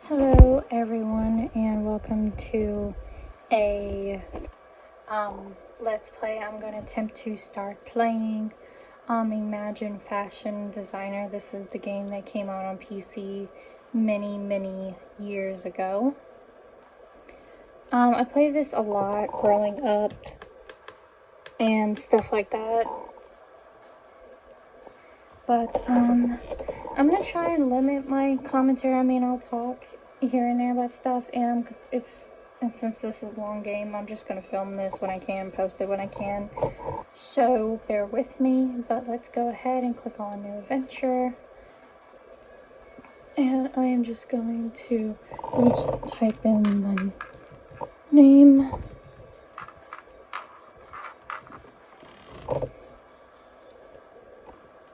Hello everyone and welcome to a let's play. I'm going to attempt to start playing Imagine Fashion Designer. This is the game that came out on PC many years ago. I played this a lot growing up and stuff like that. But I'm gonna try and limit my commentary. I mean, I'll talk here and there about stuff, and since this is a long game, I'm just gonna film this when I can, post it when I can. So bear with me. But let's go ahead and click on New Adventure, and I am just going to type in my name.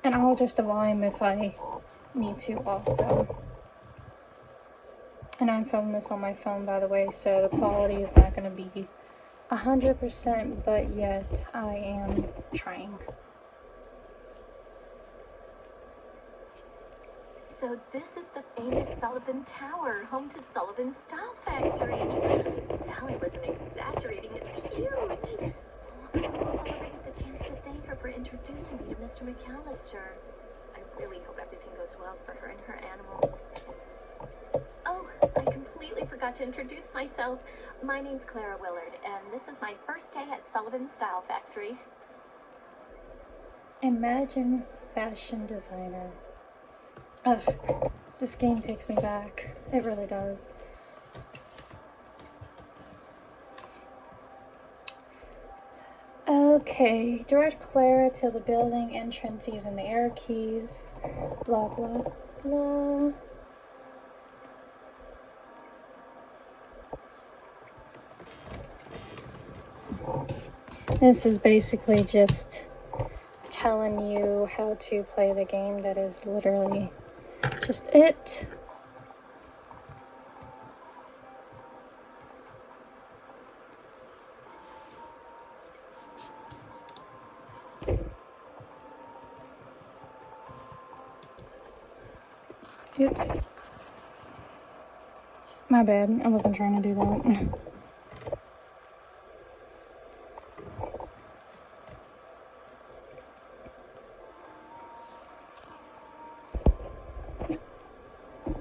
And I'll adjust the volume if I need to also. And I'm filming this on my phone, by the way, so the quality is not going to be 100%, but yet I am trying. So this is the famous Sullivan Tower, home to Sullivan's Style Factory. Sally wasn't exaggerating, it's huge. I hope I get the chance to thank her for introducing me to Mr. McAllister. I really hope everything goes well for her and her animals. Oh, I completely forgot to introduce myself. My name's Clara Willard, and this is my first day at Sullivan's Style Factory. Imagine Fashion Designer. Ugh, this game takes me back. It really does. Okay, direct Clara to the building entrance using the arrow keys. Blah, blah, blah. This is basically just telling you how to play the game. That is literally just it. Oops. My bad. I wasn't trying to do that.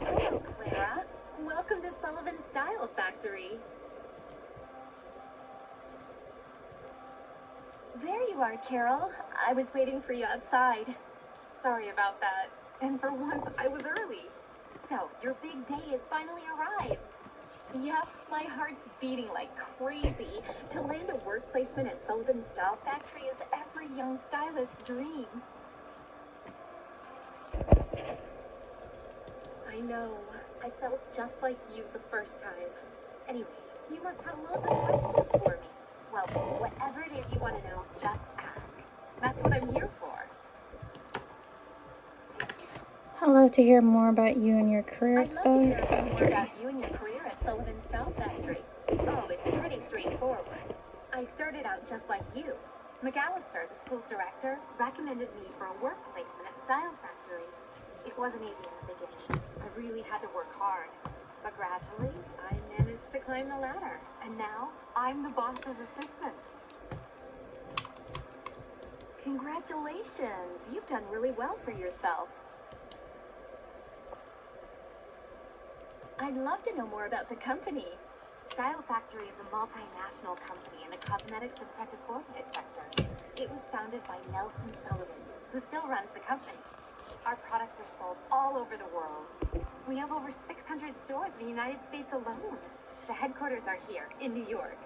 Hello, Clara. Welcome to Sullivan's Style Factory. There you are, Carol. I was waiting for you outside. Sorry about that. And for once, I was early. So, your big day has finally arrived. Yep, my heart's beating like crazy. To land a work placement at Sullivan's Style Factory is every young stylist's dream. I know. I felt just like you the first time. Anyway, you must have loads of questions for me. Well, whatever it is you want to know, just ask. That's what I'm here for. I'd love to hear more about you and your career at I'd love to hear Style more Factory. about you and your career at Sullivan's Style Factory. Oh, it's pretty straightforward. I started out just like you. McAllister, the school's director, recommended me for a work placement at Style Factory. It wasn't easy in the beginning. I really had to work hard. But gradually, I managed to climb the ladder. And now, I'm the boss's assistant. Congratulations! You've done really well for yourself. I'd love to know more about the company. Style Factory is a multinational company in the cosmetics and pret-a-porter sector. It was founded by Nelson Sullivan, who still runs the company. Our products are sold all over the world. We have over 600 stores in the United States alone. The headquarters are here, in New York.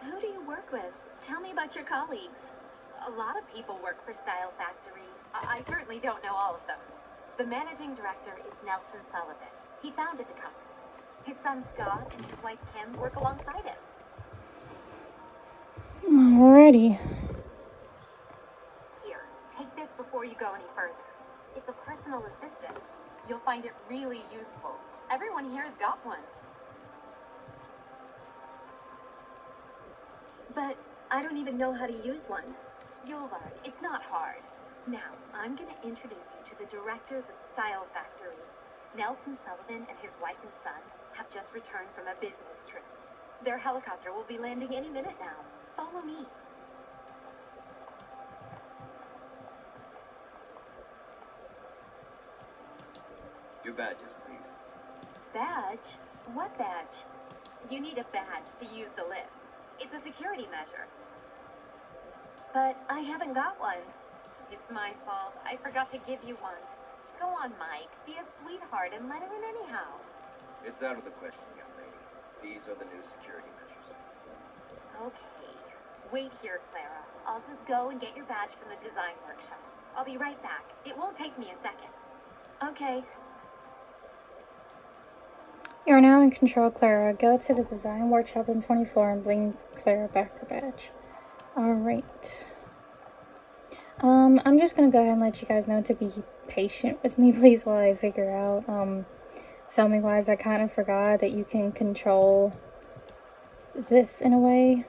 Who do you work with? Tell me about your colleagues. A lot of people work for Style Factory. I certainly don't know all of them. The managing director is Nelson Sullivan. He founded the company. His son Scott and his wife Kim work alongside him. Alrighty. Here, take this before you go any further. It's a personal assistant. You'll find it really useful. Everyone here has got one. But I don't even know how to use one. You'll learn. It's not hard. Now, I'm gonna introduce you to the directors of Style Factory. Nelson Sullivan and his wife and son have just returned from a business trip. Their helicopter will be landing any minute now. Follow me. Your badges, please. Badge? What badge? You need a badge to use the lift. It's a security measure. But I haven't got one. It's my fault. I forgot to give you one. Go on, Mike. Be a sweetheart and let her in anyhow. It's out of the question, young lady. These are the new security measures. Okay. Wait here, Clara. I'll just go and get your badge from the design workshop. I'll be right back. It won't take me a second. Okay. You're now in control, Clara. Go to the design workshop in 24 and bring Clara back her badge. Alright. I'm just gonna go ahead and let you guys know to be patient with me, please, while I figure out, filming wise, I kind of forgot that you can control this in a way.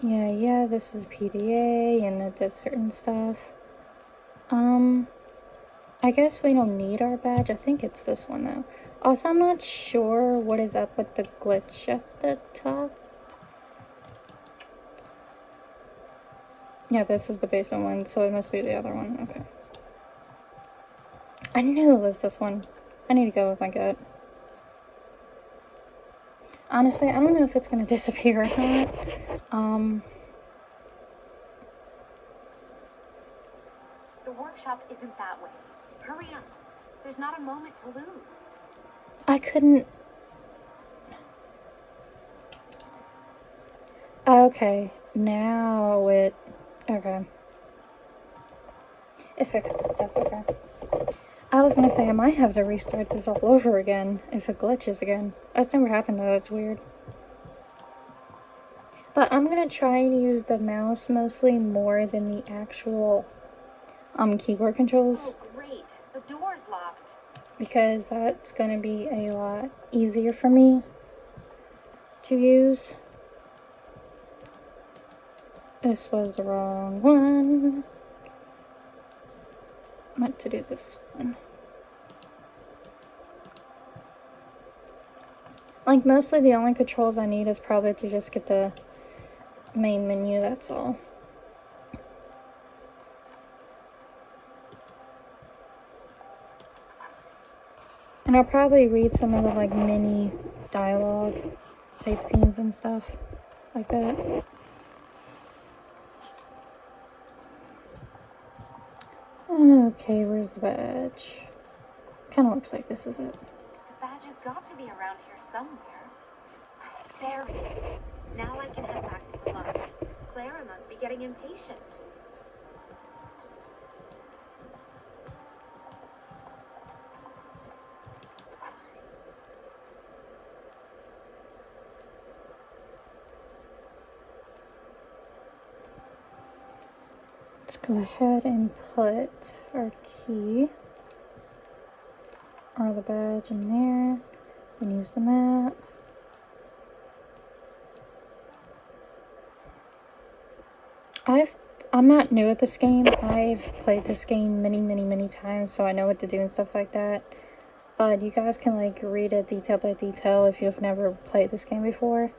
Yeah, this is PDA and it does certain stuff. I guess we don't need our badge. I think it's this one though. Also, I'm not sure what is up with the glitch at the top. Yeah, this is the basement one, so it must be the other one. Okay. I knew it was this one. I need to go with my gut. Honestly, I don't know if it's gonna disappear or not. The workshop isn't that way. Hurry up. There's not a moment to lose. I couldn't... Okay, now it... Okay. It fixed itself, okay. I was gonna say I might have to restart this all over again if it glitches again. That's never happened though, that's weird. But I'm gonna try to use the mouse mostly more than the actual keyboard controls. Oh, great. The door's locked. Because that's gonna be a lot easier for me to use. This was the wrong one. I meant to do this one. Like, mostly the only controls I need is probably to just get the main menu, that's all. And I'll probably read some of the, like, mini dialogue type scenes and stuff like that. Okay, where's the badge? Kind of looks like this is it. The badge has got to be around here somewhere. There it is. Now I can head back to the lab. Clara must be getting impatient. Let's go ahead and put our key or the badge in there and use the map. I'm not new at this game. I've played this game many times, so I know what to do and stuff like that. But you guys can like read it detail by detail if you've never played this game before.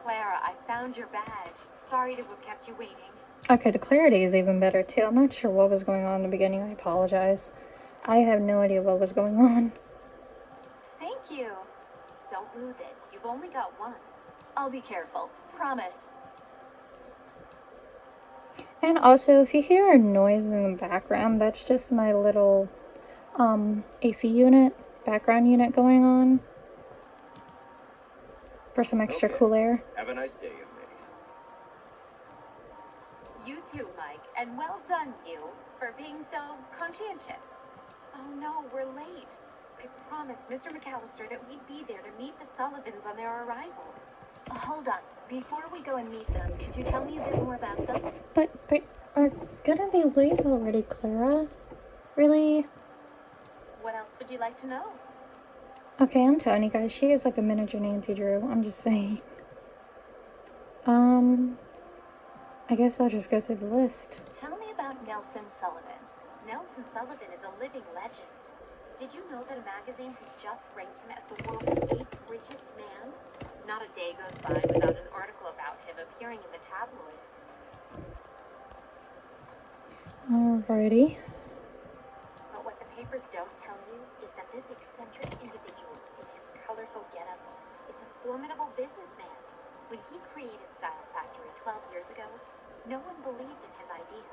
Clara, I found your badge. Sorry to have kept you waiting. Okay, the clarity is even better too. I'm not sure what was going on in the beginning. I apologize. I have no idea what was going on. Thank you. Don't lose it. You've only got one. I'll be careful. Promise. And also, if you hear a noise in the background, that's just my little AC unit, background unit going on for some extra cool air. Have a nice day, young ladies. You too, Mike. And well done, you, for being so conscientious. Oh no, we're late. I promised Mr. McAllister that we'd be there to meet the Sullivans on their arrival. Hold on. Before we go and meet them, could you tell me a bit more about them? But we're gonna be late already, Clara. Really? What else would you like to know? Okay, I'm telling you guys, she is like a miniature Nancy Drew. I'm just saying. I guess I'll just go through the list. Tell me about Nelson Sullivan. Nelson Sullivan is a living legend. Did you know that a magazine has just ranked him as the world's 8th richest man? Not a day goes by without an article about him appearing in the tabloids. Alrighty. But what the papers don't tell you is that this eccentric individual in his colorful get-ups is a formidable businessman. When he created Style Factory 12 years ago, no one believed in his idea.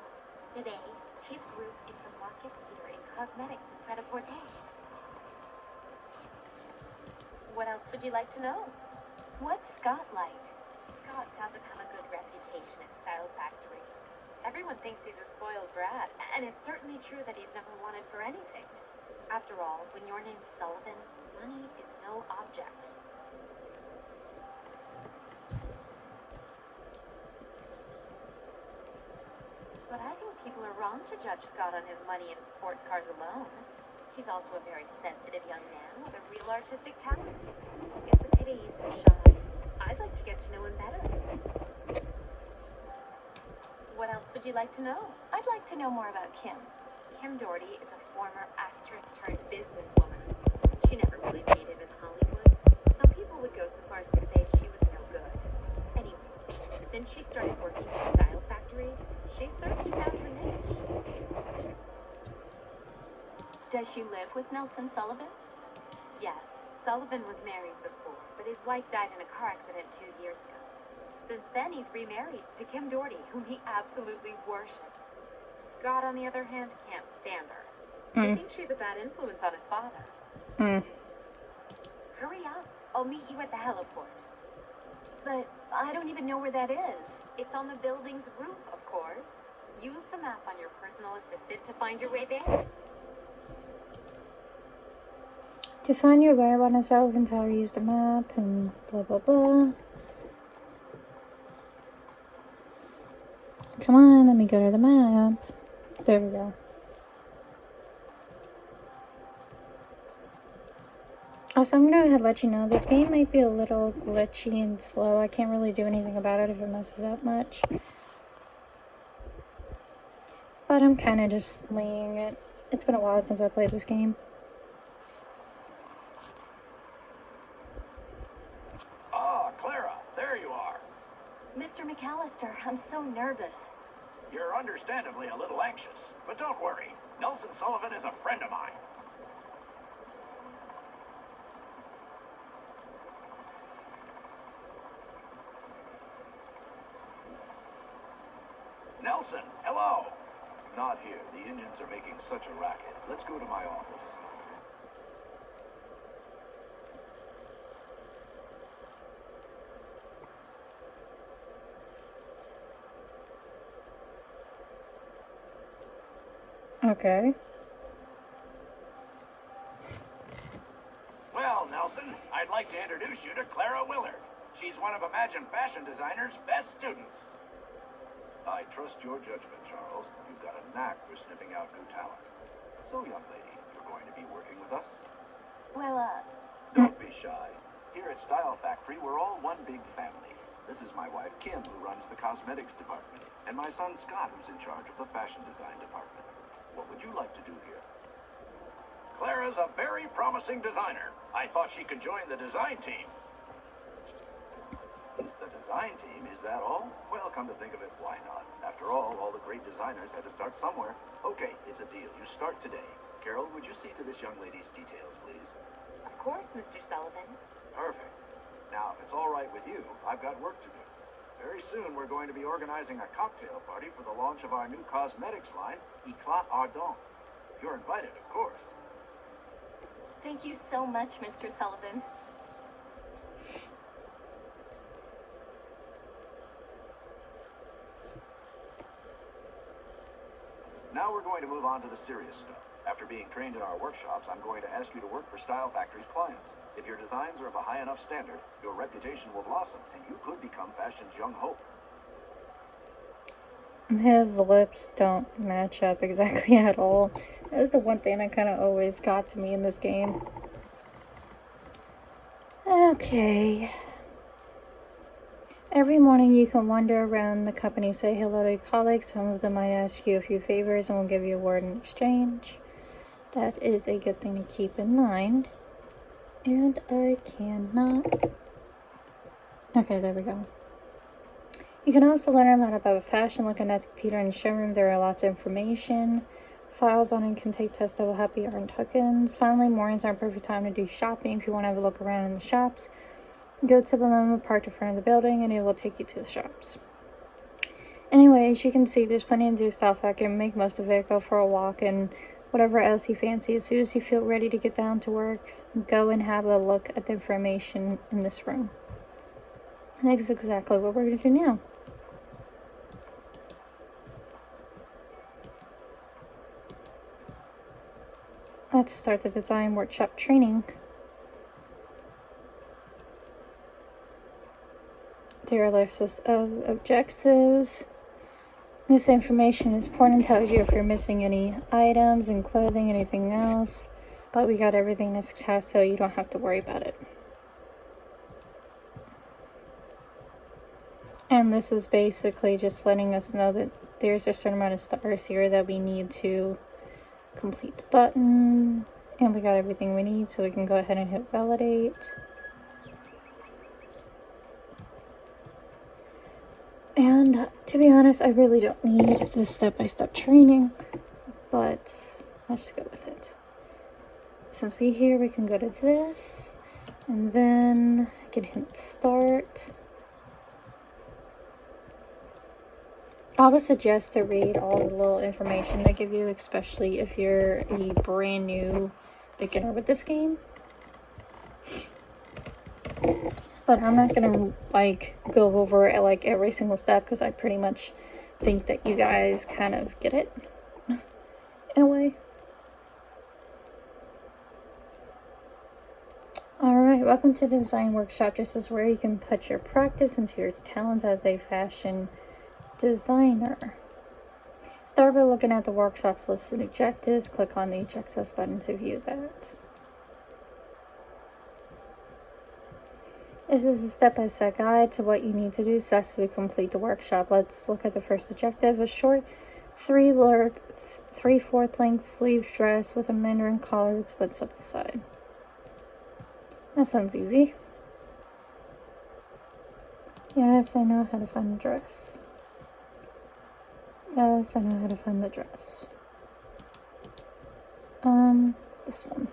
Today, his group is the market leader in cosmetics and pret-a-porter. What else would you like to know? What's Scott like? Scott doesn't have a good reputation at Style Factory. Everyone thinks he's a spoiled brat, and it's certainly true that he's never wanted for anything. After all, when your name's Sullivan, money is no object. But I think people are wrong to judge Scott on his money and sports cars alone. He's also a very sensitive young man with a real artistic talent. It's a pity he's so shy. I'd like to get to know him better. What else would you like to know? I'd like to know more about Kim. Kim Doherty is a former actress turned businesswoman. She never really made it in Hollywood. Some people would go so far as to say she was no good. Anyway, since she started working for Style Factory, she certainly found her niche. Does she live with Nelson Sullivan? Yes, Sullivan was married before, but his wife died in a car accident 2 years ago. Since then, he's remarried to Kim Doherty, whom he absolutely worships. Scott, on the other hand, can't stand her. I think she's a bad influence on his father. Hurry up. I'll meet you at the heliport. But I don't even know where that is. It's on the building's roof, of course. Use the map on your personal assistant to find your way there. To find your way on a Sullivan Tower, use the map and blah blah blah. Come on, let me go to the map. There we go. Also, I'm gonna go ahead and let you know this game might be a little glitchy and slow. I can't really do anything about it if it messes up much. But I'm kind of just winging it. It's been a while since I played this game. Ah, Clara, there you are. Mr. McAllister, I'm so nervous. You're understandably a little anxious, but don't worry. Nelson Sullivan is a friend of mine. Nelson, hello. Not here. The engines are making such a racket. Let's go to my office. Okay. Well, Nelson, I'd like to introduce you to Clara Willard. She's one of Imagine Fashion Designer's best students. I trust your judgment, Charles. You've got a knack for sniffing out new talent. So, young lady, you're going to be working with us? Well, Don't be shy. Here at Style Factory, we're all one big family. This is my wife, Kim, who runs the cosmetics department, and my son, Scott, who's in charge of the fashion design department. What would you like to do here? Clara's a very promising designer. I thought she could join the design team. The design team, is that all? Well, come to think of it, why not? After all the great designers had to start somewhere. Okay, it's a deal. You start today. Carol, would you see to this young lady's details, please? of course, Mr. Sullivan. Perfect. Now, if it's all right with you, I've got work to do. Very soon, we're going to be organizing a cocktail party for the launch of our new cosmetics line, Eclat Ardent. You're invited, of course. Thank you so much, Mr. Sullivan. Now we're going to move on to the serious stuff. After being trained in our workshops, I'm going to ask you to work for Style Factory's clients. If your designs are of a high enough standard, your reputation will blossom, and you could become fashion's young hope. His lips don't match up exactly at all. That's the one thing that kind of always got to me in this game. Okay. Every morning you can wander around the company, say hello to your colleagues. Some of them might ask you a few favors and will give you a word in exchange. That is a good thing to keep in mind. And I cannot... Okay, there we go. You can also learn a lot about fashion looking at the computer in the showroom. There are lots of information. Files on it can take tests that will help you earn tokens. Finally, mornings are a perfect time to do shopping. If you want to have a look around in the shops, go to the limo parked in front of the building and it will take you to the shops. Anyways, you can see there's plenty to do stuff. I can make most of it, go for a walk, and whatever else you fancy. As soon as you feel ready to get down to work, go and have a look at the information in this room. And that's exactly what we're going to do now. Let's start the design workshop training. There are a list of objectives. This information is important and tells you if you're missing any items in clothing, anything else. But we got everything that's tasked, so you don't have to worry about it. And this is basically just letting us know that there's a certain amount of stars here that we need to complete the button. And we got everything we need, so we can go ahead and hit validate. And to be honest, I really don't need this step-by-step training, but let's just go with it. Since we're here, we can go to this, and then I can hit start. I would suggest to read all the little information they give you, especially if you're a brand new beginner with this game. But I'm not gonna go over every single step because I pretty much think that you guys kind of get it in a way. Alright, welcome to the design workshop. This is where you can put your practice into your talents as a fashion designer. Start by looking at the workshop's list of objectives. Click on the objectives button to view that. This is a step-by-step guide to what you need to do successfully complete the workshop. Let's look at the first objective. A short 3/4 length sleeve dress with a mandarin collar that splits up the side. That sounds easy. Yes, I know how to find the dress. Yes, I know how to find the dress. This one.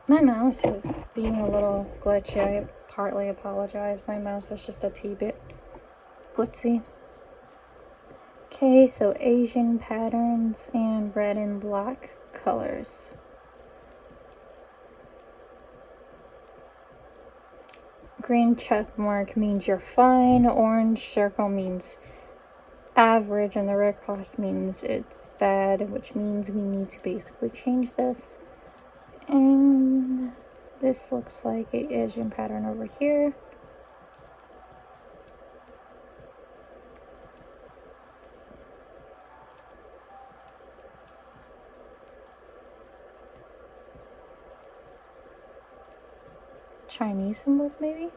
My mouse is being a little glitchy. I partly apologize. My mouse is just a bit glitzy. Okay, so Asian patterns and red and black colors. Green check mark means you're fine. Orange circle means average. And the red cross means it's bad, which means we need to basically change this. And this looks like a Asian pattern over here. Chinese symbols, maybe?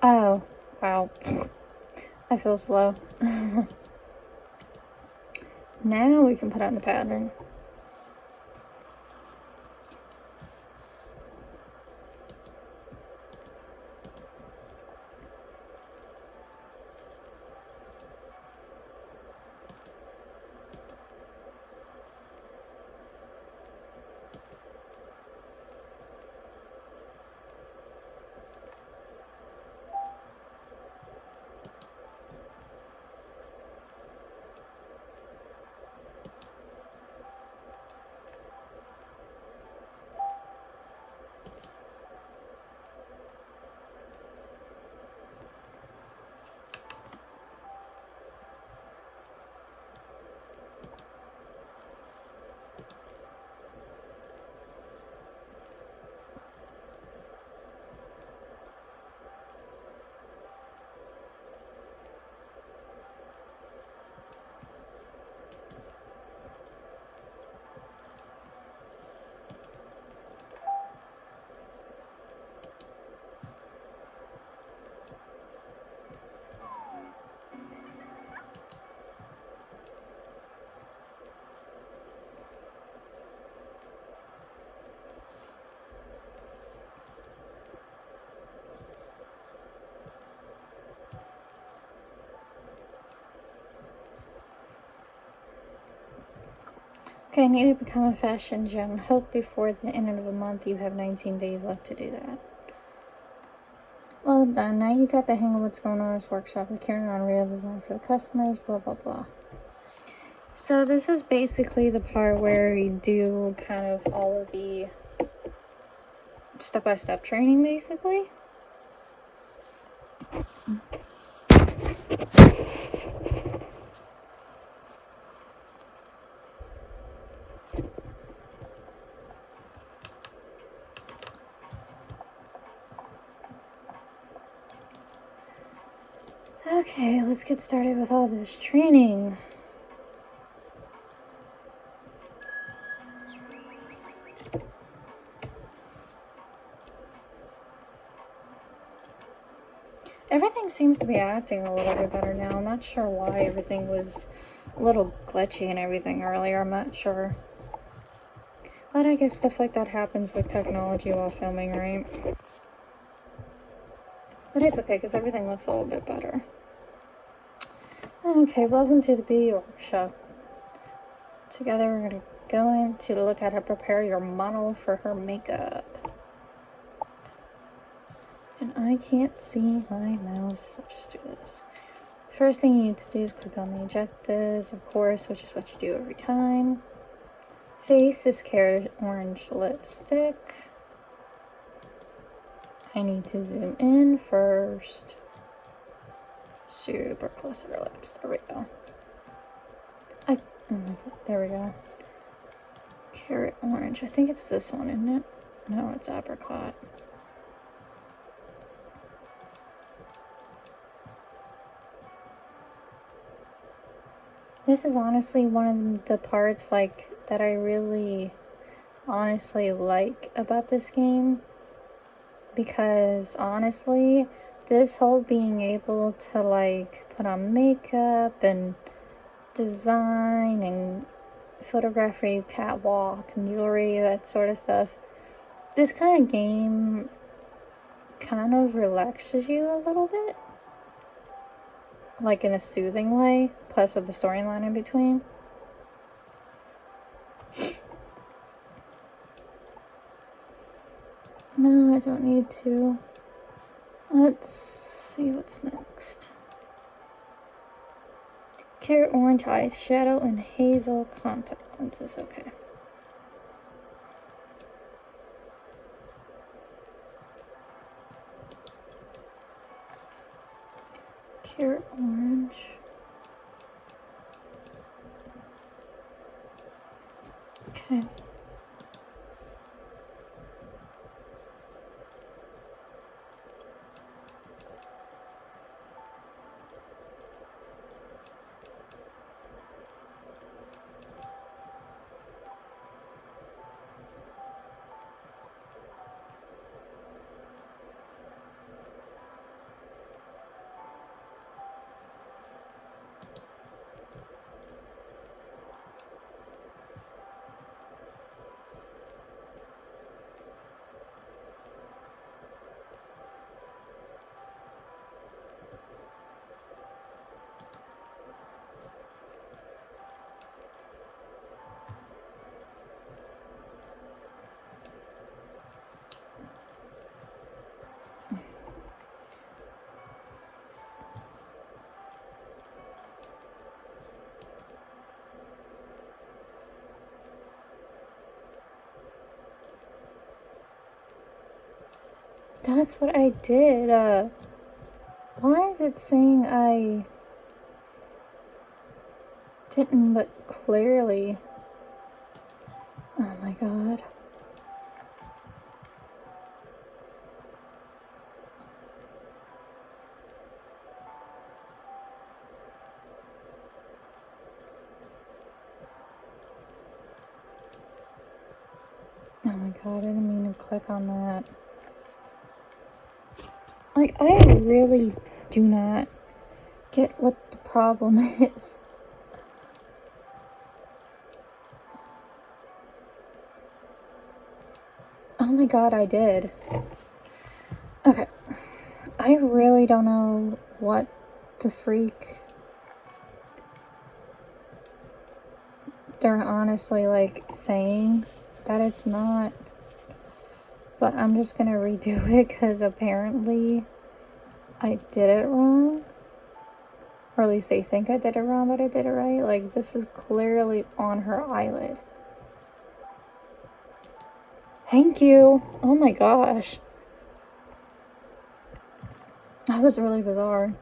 Oh, wow. I feel slow. Now we can put on the pattern. Okay, I need to become a fashion gem. Hope before the end of the month you have 19 days left to do that. Well done. Now you got the hang of what's going on in this workshop. We're carrying on real design for the customers, blah, blah, blah. So this is basically the part where you do kind of all of the step-by-step training, basically. Okay, let's get started with all this training. Everything seems to be acting a little bit better now. I'm not sure why everything was a little glitchy and everything earlier. I'm not sure. But I guess stuff like that happens with technology while filming, right? But it's okay, because everything looks a little bit better. Okay, welcome to the beauty workshop. Together we're going to go in to look at how to prepare your model for her makeup. And I can't see my mouse. Let's just do this. First thing you need to do is click on the objectives, of course, which is what you do every time. Face is carrot orange lipstick. I need to zoom in first. Super close to her lips. There we go. There we go. Carrot orange. I think it's this one, isn't it? No, it's apricot. This is honestly one of the parts that I really honestly like about this game, because honestly this whole being able to put on makeup and design and photography, catwalk and jewelry, that sort of stuff, this kind of game kind of relaxes you a little bit, in a soothing way, plus with the storyline in between. No, I don't need to. Let's see what's next. Carrot orange eyeshadow and hazel contact lenses. Okay. Carrot orange. Okay. That's what I did. Why is it saying I didn't, but clearly? Oh my god. Oh my god, I didn't mean to click on that. I really do not get what the problem is. Oh my god, I did. Okay. I really don't know what the freak they're honestly like saying that it's not, but I'm just gonna redo it because apparently I did it wrong, or at least they think I did it wrong, but I did it right. Like, this is clearly on her eyelid. Thank you. Oh my gosh, that was really bizarre.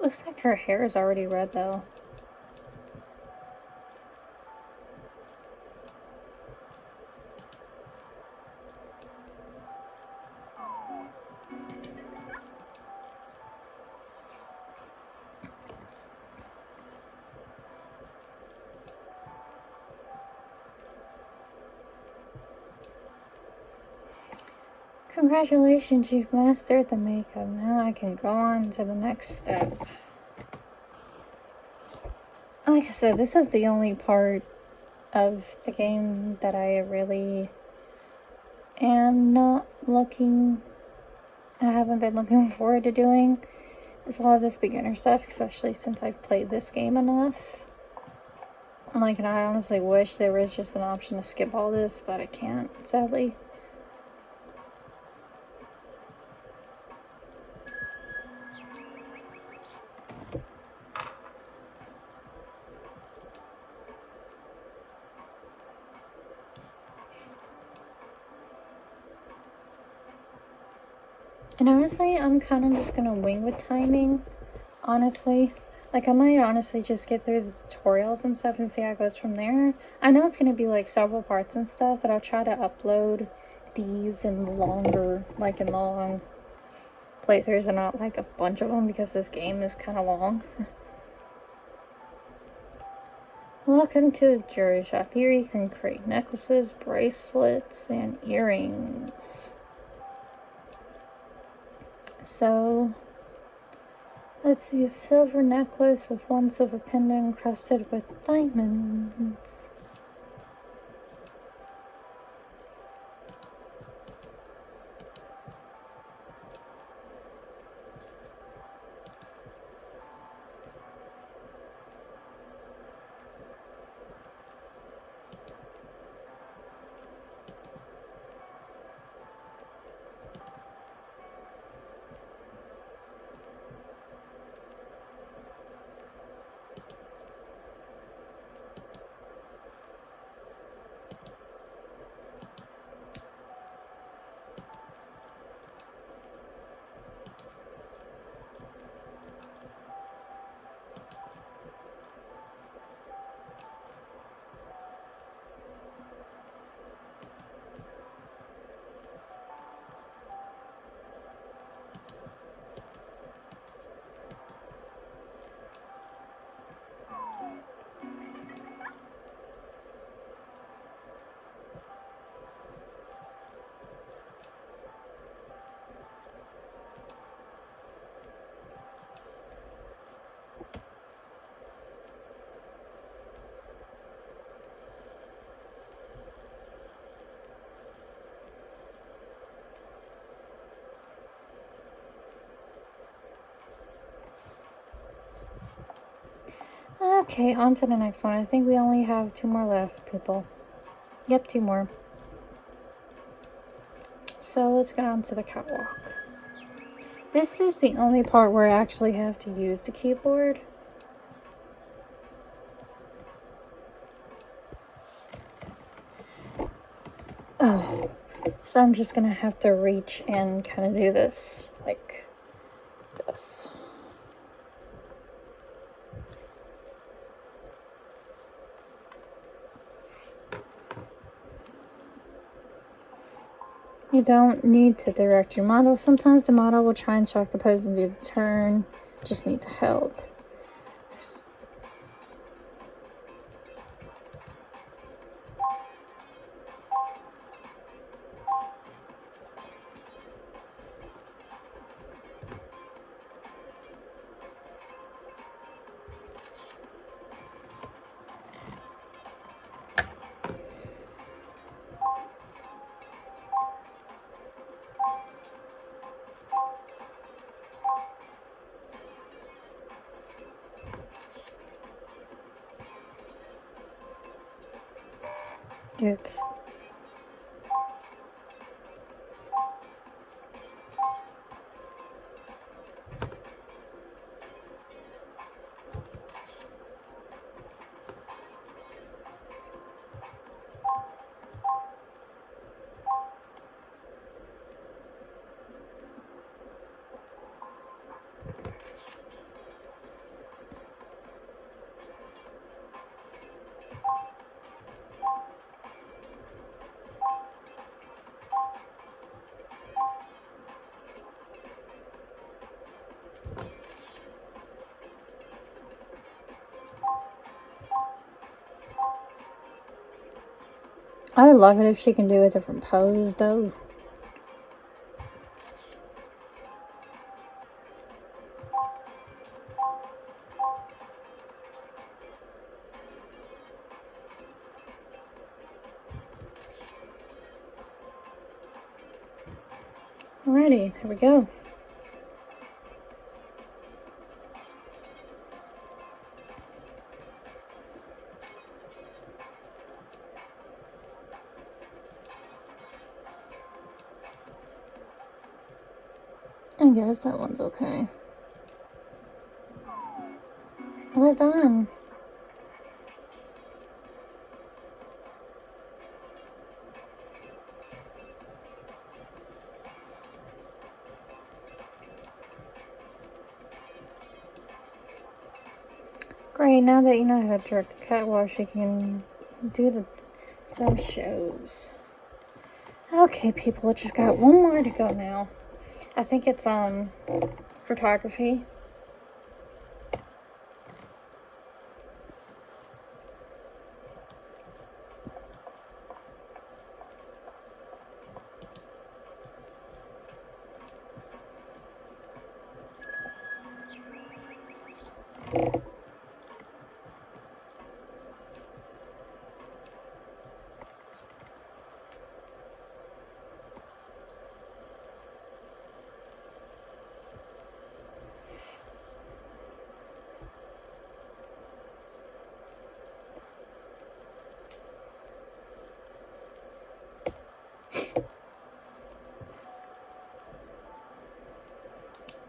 Looks like her hair is already red though. Congratulations, you've mastered the makeup. Now I can go on to the next step. Like I said, this is the only part of the game that I really am not looking, I haven't been looking forward to doing. Is a lot of this beginner stuff, especially since I've played this game enough. Like, and I honestly wish there was just an option to skip all this, but I can't, sadly. And honestly, I'm kind of just gonna wing with timing, honestly. Like, I might honestly just get through the tutorials and stuff and see how it goes from there. I know it's gonna be like several parts and stuff, but I'll try to upload these in longer, like in long playthroughs and not like a bunch of them because this game is kind of long. Welcome to the jewelry shop. Here you can create necklaces, bracelets, and earrings. So, let's see, a silver necklace with one silver pendant encrusted with diamonds. Okay, on to the next one. I think we only have 2 more left, people. Yep, 2 more. So let's get on to the catwalk. This is the only part where I actually have to use the keyboard. Oh, so I'm just gonna have to reach and kind of do this like this. You don't need to direct your model. Sometimes the model will try and strike the pose and do the turn. Just need to help. Oops. I would love it if she can do a different pose, though. Alrighty, here we go. I guess that one's okay. Well done. Great, now that you know how to direct the catwalk, you can do some shows. Okay, people, just got one more to go now. I think it's photography.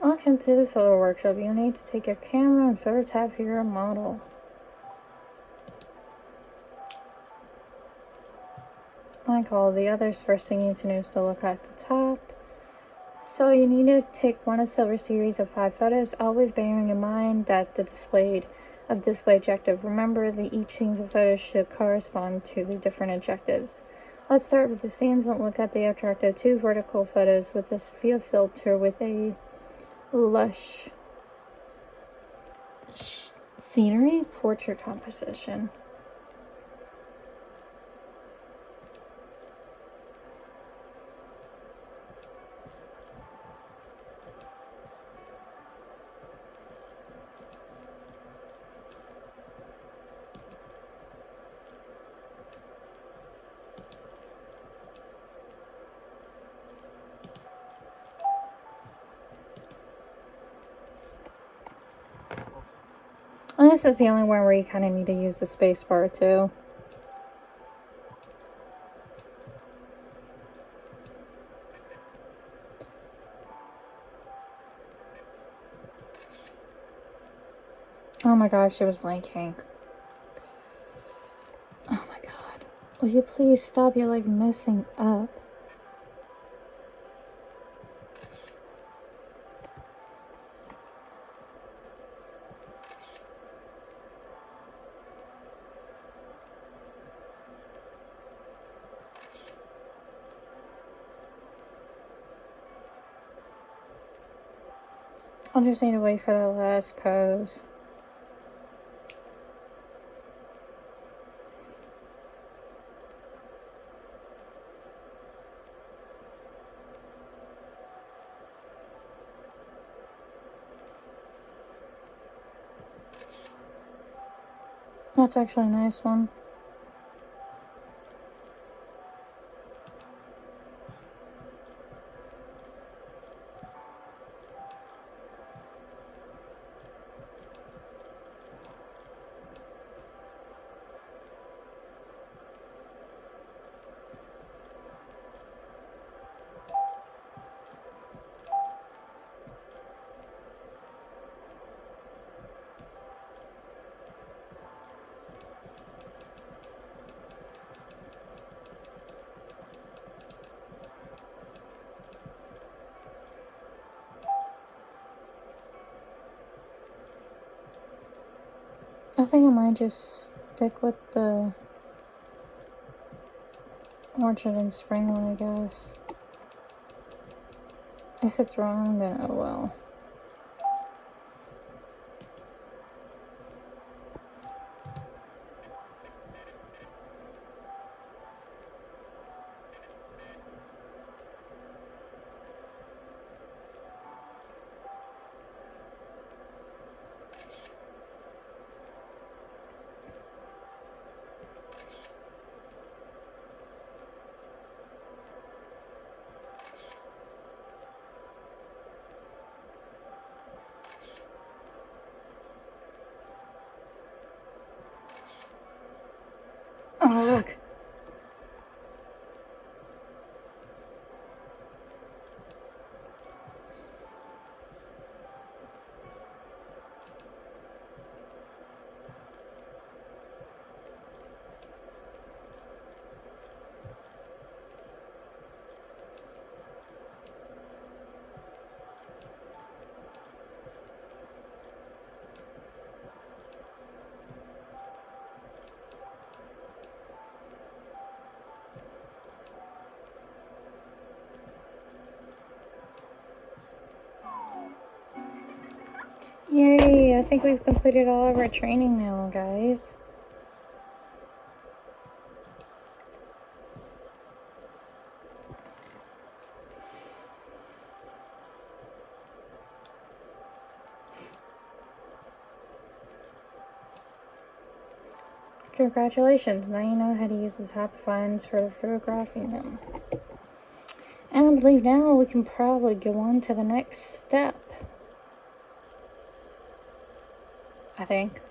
Welcome to the photo workshop. You need to take your camera and photo tab for your model. Like all the others, first thing you need to do is to look at the top. So you need to take one of Silver's series of 5 photos, always bearing in mind that the display objective. Remember that each series of photos should correspond to the different objectives. Let's start with the scenes and look at the attractive 2 vertical photos with this field filter with a lush scenery portrait composition. And this is the only one where you kind of need to use the space bar too. Oh my gosh, she was blanking. Oh my god. Will you please stop? You're like messing up. I'll just need to wait for the last pose. That's actually a nice one. I think I might just stick with the Orchard and Spring one, I guess. If it's wrong, then oh well. Oh, look. Yay, I think we've completed all of our training now, guys. Congratulations, now you know how to use the top funds for photographing them. And I believe now we can probably go on to the next step. I think.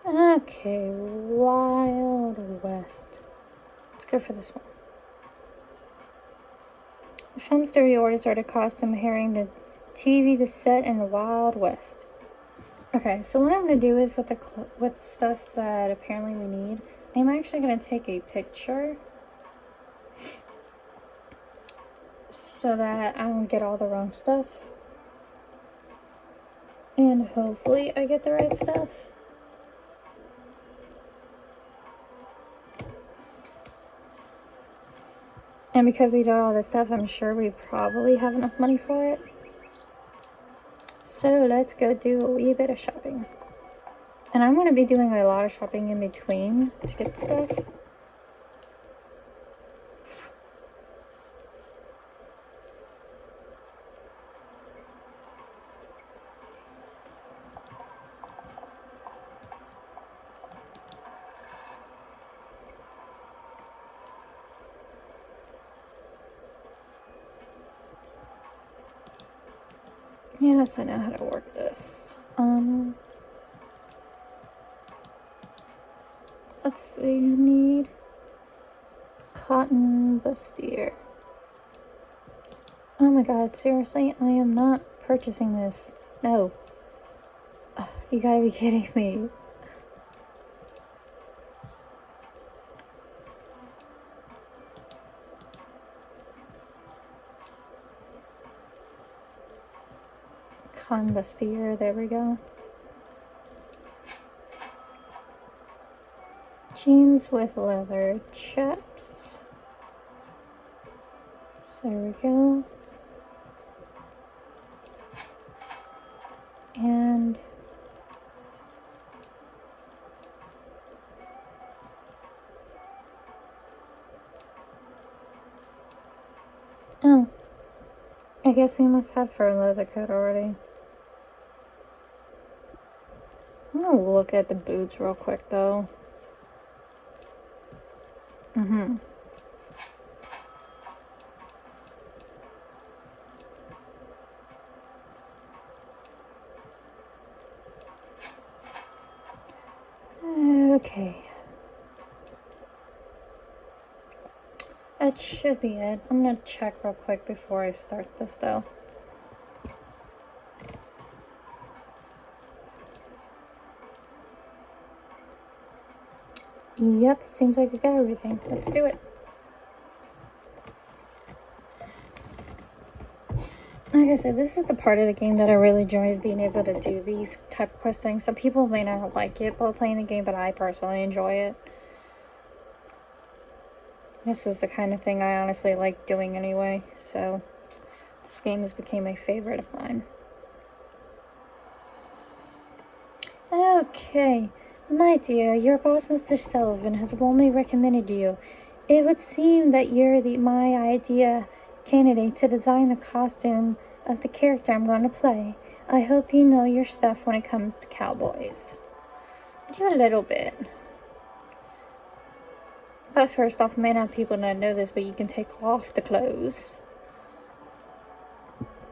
Okay, Wild West. Let's go for this one. The film studio orders are to costume herring the TV, the set, and the Wild West. Okay, so what I'm going to do is with stuff that apparently we need, I'm actually going to take a picture so that I don't get all the wrong stuff. And hopefully I get the right stuff. And because we did all this stuff, I'm sure we probably have enough money for it. So let's go do a wee bit of shopping. And I'm going to be doing a lot of shopping in between to get stuff. Yes, I know how to work this. Let's see, I need cotton bustier. Oh my god, seriously? I am not purchasing this. No. Ugh, you gotta be kidding me. climb the steer. There we go. Jeans with leather chaps. There we go. And oh, I guess we must have fur leather coat already. I'm gonna look at the boots real quick though. Okay. That should be it. I'm gonna check real quick before I start this though. Yep, seems like we got everything. Let's do it. Like I said, this is the part of the game that I really enjoy, is being able to do these type of quest things. Some people may not like it while playing the game, but I personally enjoy it. This is the kind of thing I honestly like doing anyway, so this game has become a favorite of mine. Okay, my dear, your boss, Mr. Sullivan, has warmly recommended you. It would seem that you're my idea candidate to design the costume of the character I'm going to play. I hope you know your stuff when it comes to cowboys. I do a little bit. But first off, may not people not know this, but you can take off the clothes.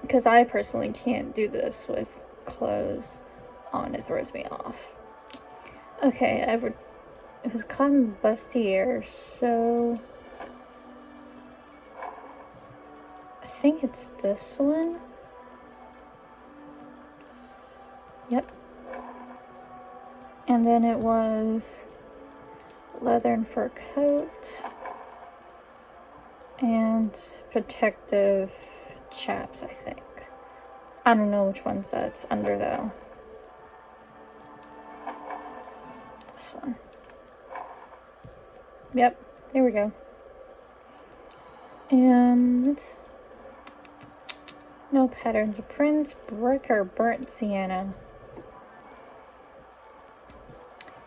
Because I personally can't do this with clothes on. It throws me off. Okay, it was cotton bustier, so I think it's this one. Yep. And then it was leather and fur coat and protective chaps, I think. I don't know which one's that's under though. This one. Yep, there we go. And no patterns or prints, brick or burnt sienna.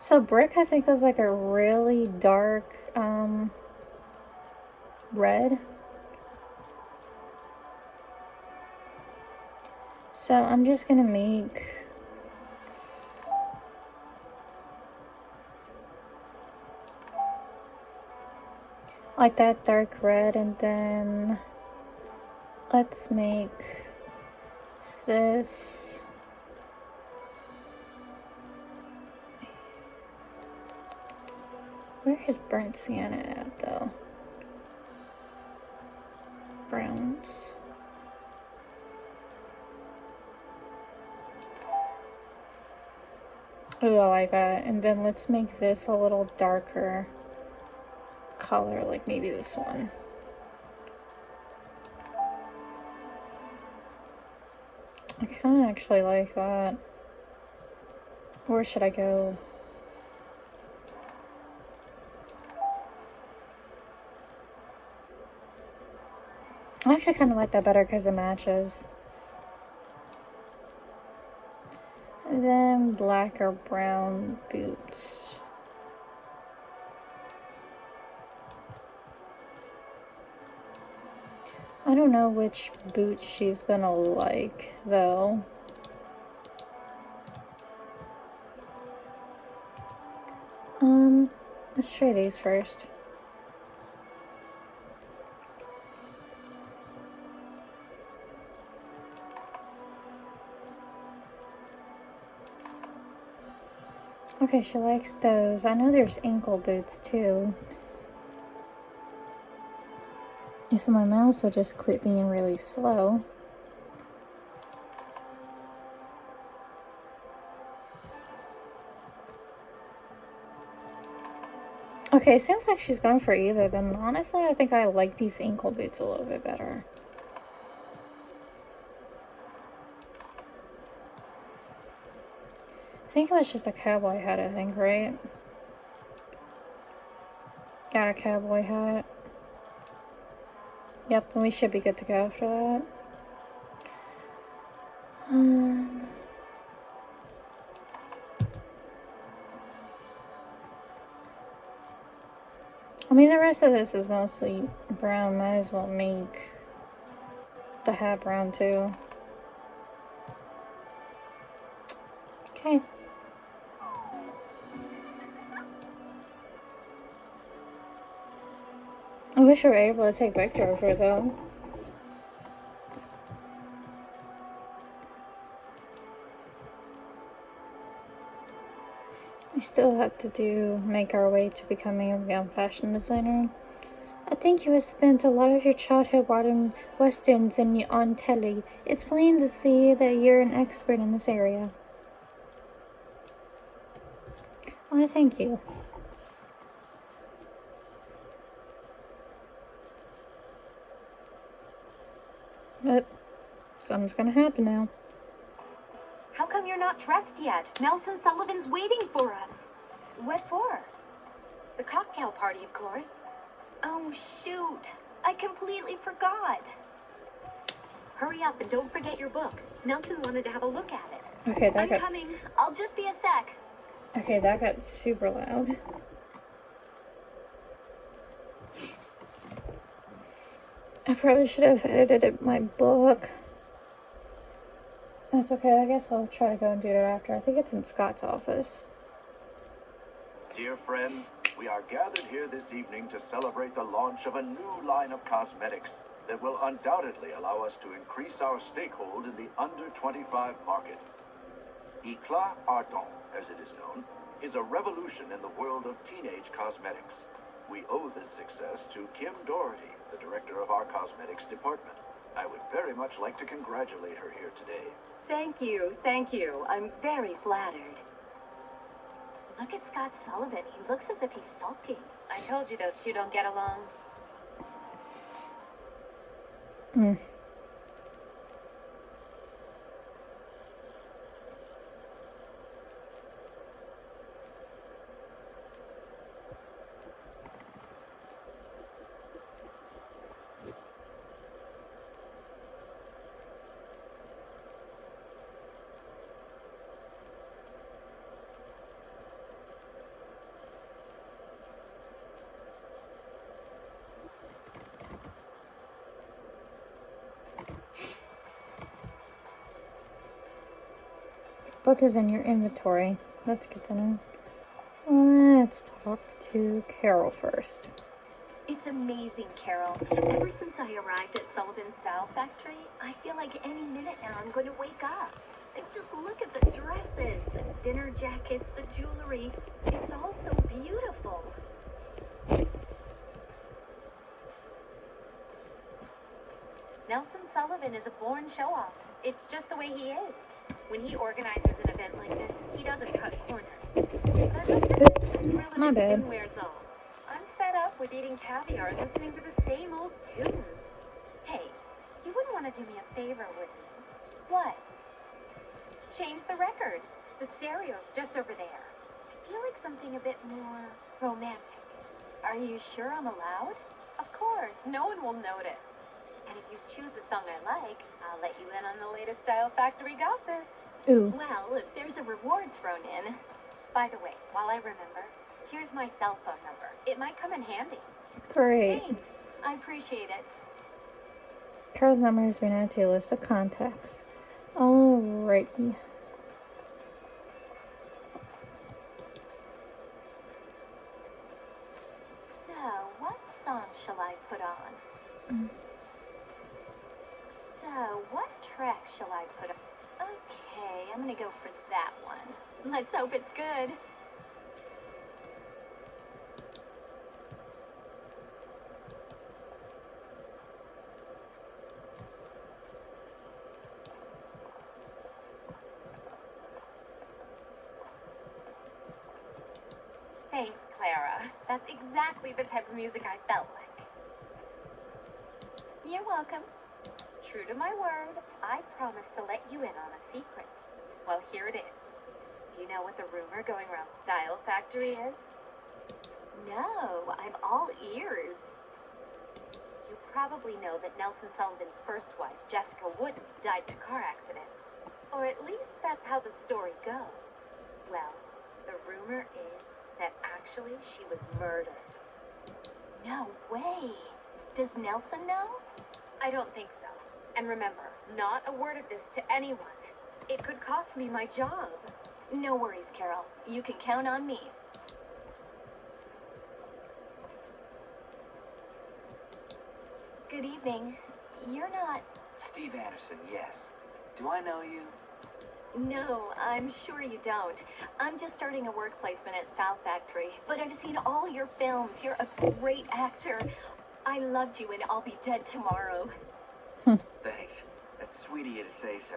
So brick, I think, was like a really dark red. So I'm just gonna make like that dark red, and then let's make this where is burnt sienna at though? Browns. Oh, I like that. And then let's make this a little darker color, like maybe this one. I kind of actually like that. Where should I go? I actually kind of like that better because it matches. And then black or brown boots. I don't know which boots she's gonna like though. Let's try these first. Okay, she likes those. I know there's ankle boots too. If my mouse would just quit being really slow. Okay, it seems like she's going for either of them. Honestly, I think I like these ankle boots a little bit better. think it was just a cowboy hat, I think, right? Yeah, a cowboy hat. Yep, then we should be good to go after that. I mean, the rest of this is mostly brown. Might as well make the hat brown too. Okay. I wish we were able to take a picture of her though. We still have to make our way to becoming a young fashion designer. I think you have spent a lot of your childhood watching westerns and on telly. It's plain to see that you're an expert in this area. Why, thank you. But something's gonna happen now. How come you're not dressed yet? Nelson Sullivan's waiting for us. What for? The cocktail party, of course. Oh, shoot. I completely forgot. Hurry up and don't forget your book. Nelson wanted to have a look at it. Okay, I'm coming. I'll just be a sec. Okay, that got super loud. I probably should have edited my book. That's okay, I guess I'll try to go and do it after. I think it's in Scott's office. Dear friends, we are gathered here this evening to celebrate the launch of a new line of cosmetics that will undoubtedly allow us to increase our stakehold in the under-25 market. Éclat Ardent, as it is known, is a revolution in the world of teenage cosmetics. We owe this success to Kim Doherty, the director of our cosmetics department. I would very much like to congratulate her here today. Thank you, thank you. I'm very flattered. Look at Scott Sullivan. He looks as if he's sulking. I told you those two don't get along. Book is in your inventory. That's good to know. Let's talk to Carol first. It's amazing, Carol. Ever since I arrived at Sullivan Style Factory, I feel like any minute now I'm going to wake up. And just look at the dresses, the dinner jackets, the jewelry. It's all so beautiful. Nelson Sullivan is a born show-off. It's just the way he is. When he organizes an event like this, he doesn't cut corners. Oops, my bad. Soon wears off. I'm fed up with eating caviar and listening to the same old tunes. Hey, you wouldn't want to do me a favor, would you? What? Change the record. The stereo's just over there. I feel like something a bit more romantic. Are you sure I'm allowed? Of course, no one will notice. And if you choose a song I like, I'll let you in on the latest Style Factory gossip. Ooh. Well, if there's a reward thrown in. By the way, while I remember, here's my cell phone number. It might come in handy. Great. Thanks. I appreciate it. Carol's number has been added to your list of contacts. Alrighty. So, what song shall I put on? So, what track shall I put on? Okay, I'm gonna go for that one. Let's hope it's good. Thanks, Clara. That's exactly the type of music I felt like. You're welcome. True to my word, I promised to let you in on a secret. Well, here it is. Do you know what the rumor going around Style Factory is? No, I'm all ears. You probably know that Nelson Sullivan's first wife, Jessica Wooden, died in a car accident. Or at least that's how the story goes. Well, the rumor is that actually she was murdered. No way! Does Nelson know? I don't think so. And remember, not a word of this to anyone. It could cost me my job. No worries, Carol. You can count on me. Good evening. You're not... Steve Anderson, yes. Do I know you? No, I'm sure you don't. I'm just starting a work placement at Style Factory, but I've seen all your films. You're a great actor. I loved you in I'll Be Dead Tomorrow. Thanks. That's sweet of you to say so.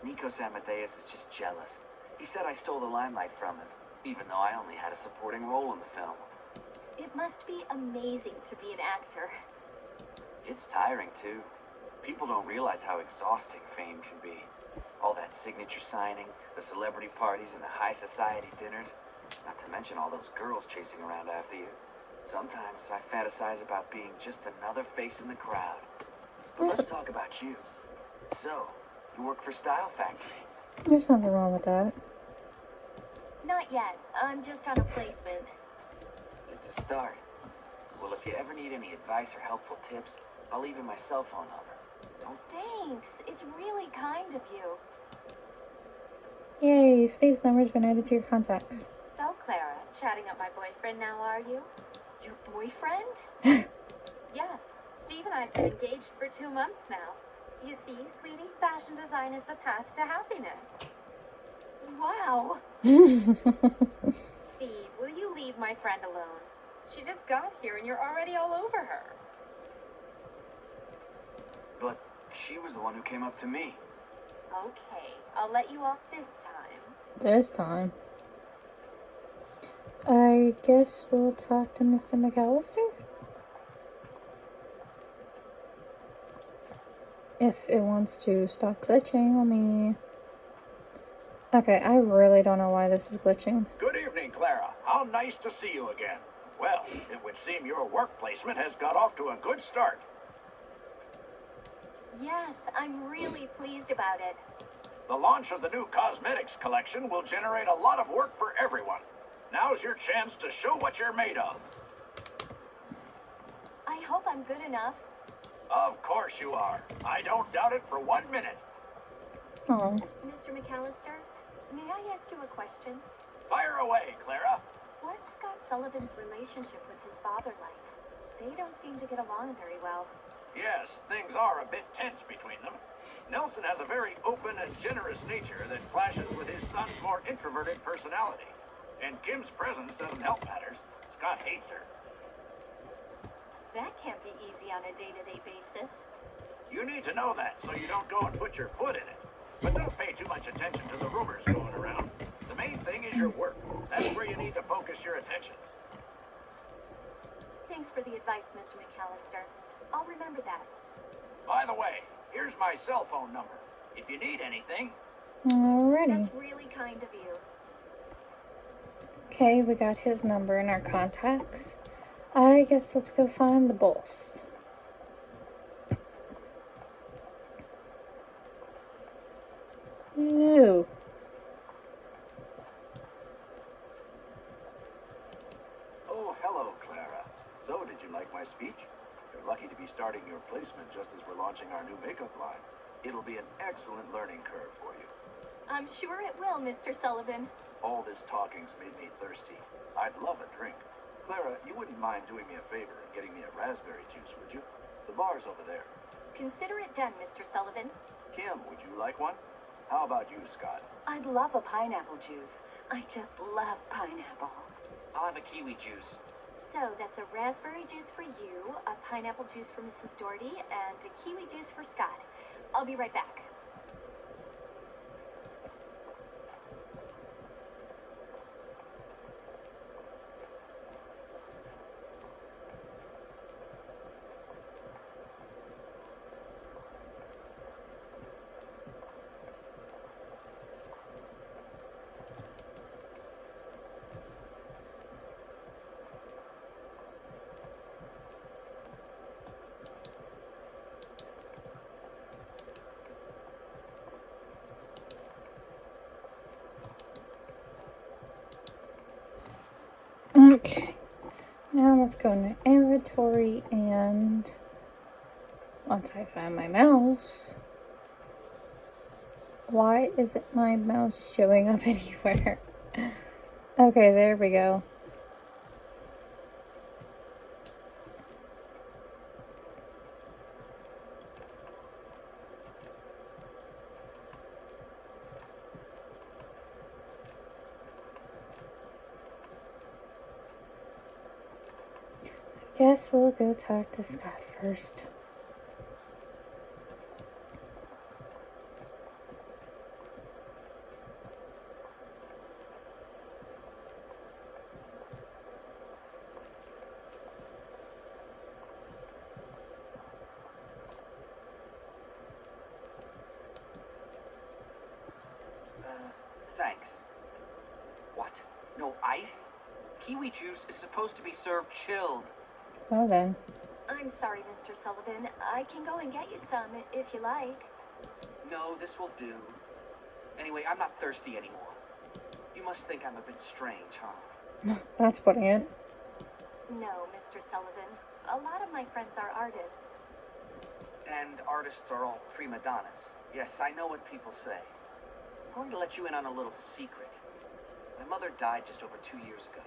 Nikos Amadeus is just jealous. He said I stole the limelight from him, even though I only had a supporting role in the film. It must be amazing to be an actor. It's tiring, too. People don't realize how exhausting fame can be. All that signature signing, the celebrity parties, and the high society dinners. Not to mention all those girls chasing around after you. Sometimes I fantasize about being just another face in the crowd. But let's talk about you. So, you work for Style Factory. There's nothing wrong with that. Not yet. I'm just on a placement. It's a start. Well, if you ever need any advice or helpful tips, I'll leave you my cell phone number. Thanks. It's really kind of you. Yay, Steve's number's been added to your contacts. So, Clara, chatting up my boyfriend now, are you? Your boyfriend? Yes. Steve and I have been engaged for 2 months now. You see, sweetie, fashion design is the path to happiness. Wow. Steve, will you leave my friend alone? She just got here and you're already all over her. But she was the one who came up to me. Okay, I'll let you off this time. This time. I guess we'll talk to Mr. McAllister? If it wants to stop glitching, let me... Okay, I really don't know why this is glitching. Good evening, Clara. How nice to see you again. Well, it would seem your work placement has got off to a good start. Yes, I'm really pleased about it. The launch of the new cosmetics collection will generate a lot of work for everyone. Now's your chance to show what you're made of. I hope I'm good enough. Of course you are. I don't doubt it for 1 minute. Oh. Mr. McAllister, may I ask you a question? Fire away, Clara. What's Scott Sullivan's relationship with his father like? They don't seem to get along very well. Yes, things are a bit tense between them. Nelson has a very open and generous nature that clashes with his son's more introverted personality. And Kim's presence doesn't help matters. Scott hates her. That can't be easy on a day-to-day basis. You need to know that so you don't go and put your foot in it. But don't pay too much attention to the rumors going around. The main thing is your work. That's where you need to focus your attentions. Thanks for the advice, Mr. McAllister. I'll remember that. By the way, here's my cell phone number. If you need anything... Alrighty. That's really kind of you. Okay, we got his number in our contacts. I guess let's go find the boss. Ew. Oh, hello, Clara. So, did you like my speech? You're lucky to be starting your placement just as we're launching our new makeup line. It'll be an excellent learning curve for you. I'm sure it will, Mr. Sullivan. All this talking's made me thirsty. I'd love a drink. Clara, you wouldn't mind doing me a favor and getting me a raspberry juice, would you? The bar's over there. Consider it done, Mr. Sullivan. Kim, would you like one? How about you, Scott? I'd love a pineapple juice. I just love pineapple. I'll have a kiwi juice. So that's a raspberry juice for you, a pineapple juice for Mrs. Doherty, and a kiwi juice for Scott. I'll be right back. Okay. Now let's go into inventory, and once I find my mouse. Why isn't my mouse showing up anywhere? Okay, there we go. Guess we'll go talk to Scott first. Thanks. What? No ice? Kiwi juice is supposed to be served chilled. Well then. I'm sorry, Mr. Sullivan. I can go and get you some if you like. No, this will do. Anyway, I'm not thirsty anymore. You must think I'm a bit strange, huh? That's putting it. No, Mr. Sullivan. A lot of my friends are artists. And artists are all prima donnas. Yes, I know what people say. I'm going to let you in on a little secret. My mother died just over 2 years ago.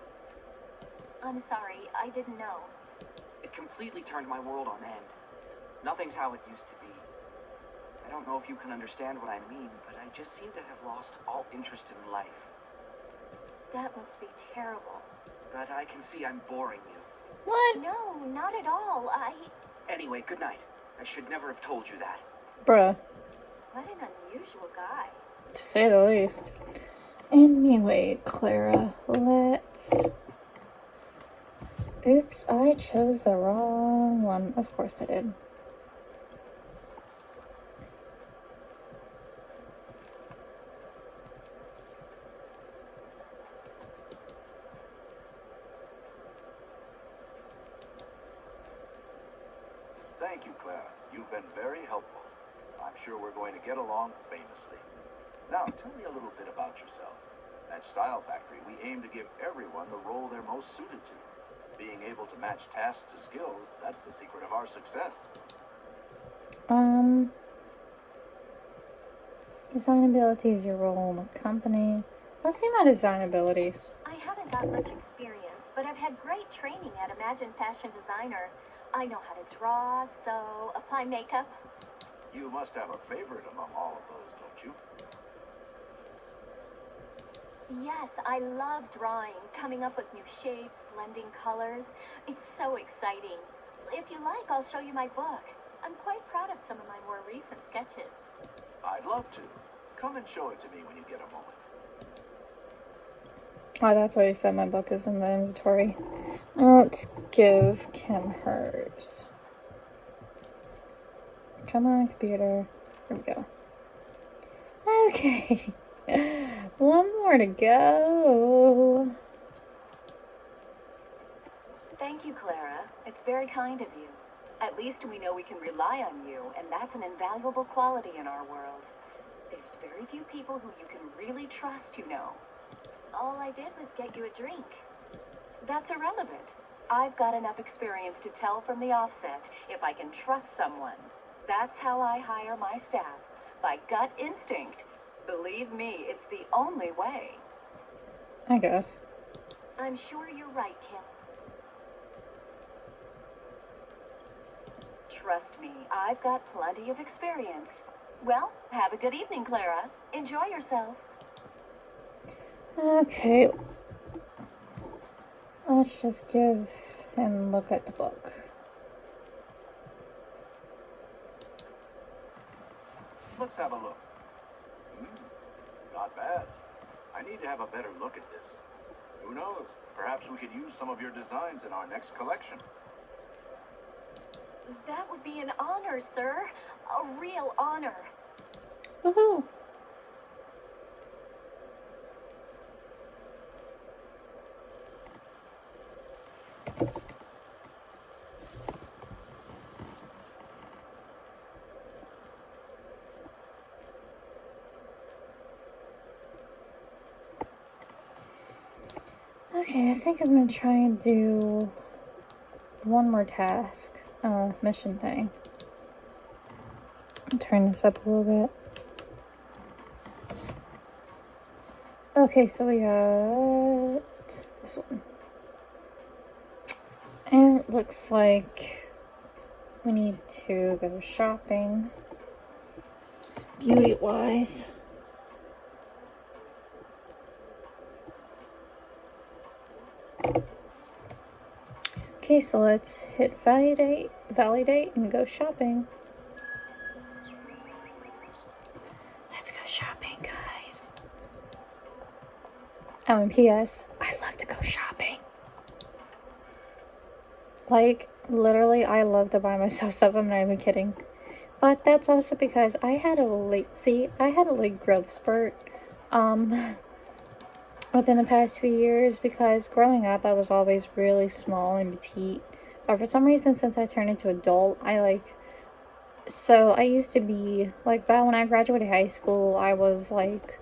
I'm sorry, I didn't know. It completely turned my world on end. Nothing's how it used to be. I don't know if you can understand what I mean, but I just seem to have lost all interest in life. That must be terrible. But I can see I'm boring you. What? No, not at all. Anyway, good night. I should never have told you that. Bruh. What an unusual guy. To say the least. Anyway, Clara, let's... Oops, I chose the wrong one. Of course I did. Thank you, Clara. You've been very helpful. I'm sure we're going to get along famously. Now, tell me a little bit about yourself. At Style Factory, we aim to give everyone the role they're most suited to. Being able to match tasks to skills, that's the secret of our success. Design ability is your role in the company. Let's see my design abilities. I haven't got much experience, but I've had great training at Imagine Fashion Designer. I know how to draw, sew, apply makeup. You must have a favorite among all of those, don't you? Yes, I love drawing, coming up with new shapes, blending colors. It's so exciting. If you like, I'll show you my book. I'm quite proud of some of my more recent sketches. I'd love to. Come and show it to me when you get a moment. Oh, that's why you said my book is in the inventory. Let's give Kim hers. Come on, computer. Here we go. Okay. One more to go. Thank you, Clara. It's very kind of you. At least we know we can rely on you, and that's an invaluable quality in our world. There's very few people who you can really trust, you know. All I did was get you a drink. That's irrelevant. I've got enough experience to tell from the offset if I can trust someone. That's how I hire my staff, by gut instinct. Believe me, it's the only way. I guess. I'm sure you're right, Kim. Trust me, I've got plenty of experience. Well, have a good evening, Clara. Enjoy yourself. Okay. Let's just give him a look at the book. Let's have a look. Not bad. I need to have a better look at this. Who knows? Perhaps we could use some of your designs in our next collection. That would be an honor, sir. A real honor. Woohoo! Okay, I think I'm gonna try and do one more task, mission thing. Turn this up a little bit. Okay, so we got this one. And it looks like we need to go shopping, beauty-wise. Okay, so let's hit validate, and go shopping. Let's go shopping, guys. Oh, and P.S. I love to go shopping. Like, literally, I love to buy myself stuff. I'm not even kidding. But that's also because I had a late growth spurt, within the past few years, because growing up, I was always really small and petite. But for some reason, since I turned into adult, so I used to be, like, back when I graduated high school, I was, like,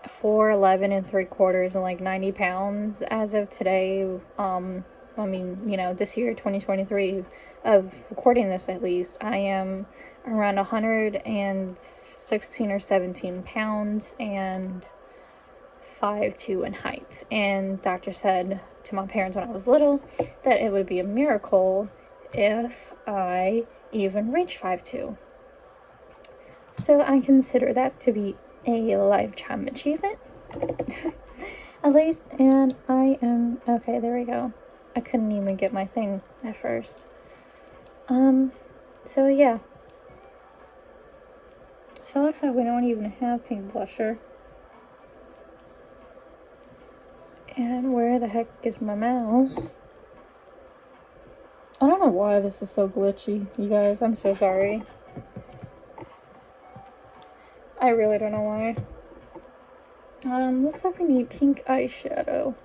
4'11" and 3/4 and, like, 90 pounds. As of today, I mean, you know, this year, 2023, of recording this at least, I am around 116 or 17 pounds and 5'2" in height. And doctor said to my parents when I was little that it would be a miracle if I even reached 5'2". So I consider that to be a lifetime achievement. At least, and I am, okay, there we go. I couldn't even get my thing at first. So yeah. So it looks like we don't even have pink blusher. And where the heck is my mouse? I don't know why this is so glitchy, you guys. I'm so sorry. I really don't know why. Looks like we need pink eyeshadow.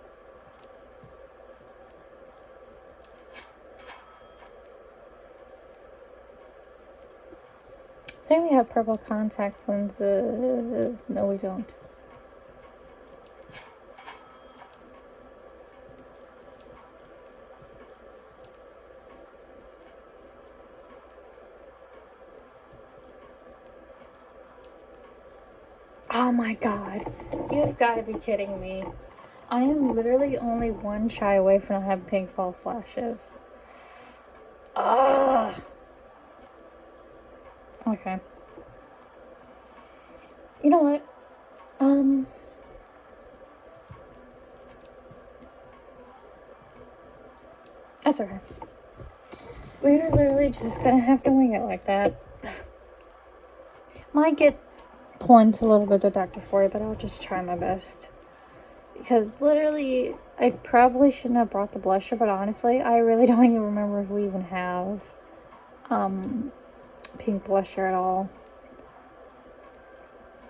I think we have purple contact lenses. No, we don't. Oh my god. You've got to be kidding me. I am literally only one shy away from not having pink false lashes. Ugh. Okay. You know what? That's okay. We're literally just gonna have to wing it like that. Might get blunt a little bit deductive for it, but I'll just try my best. Because literally, I probably shouldn't have brought the blusher, but honestly, I really don't even remember if we even have pink blusher at all.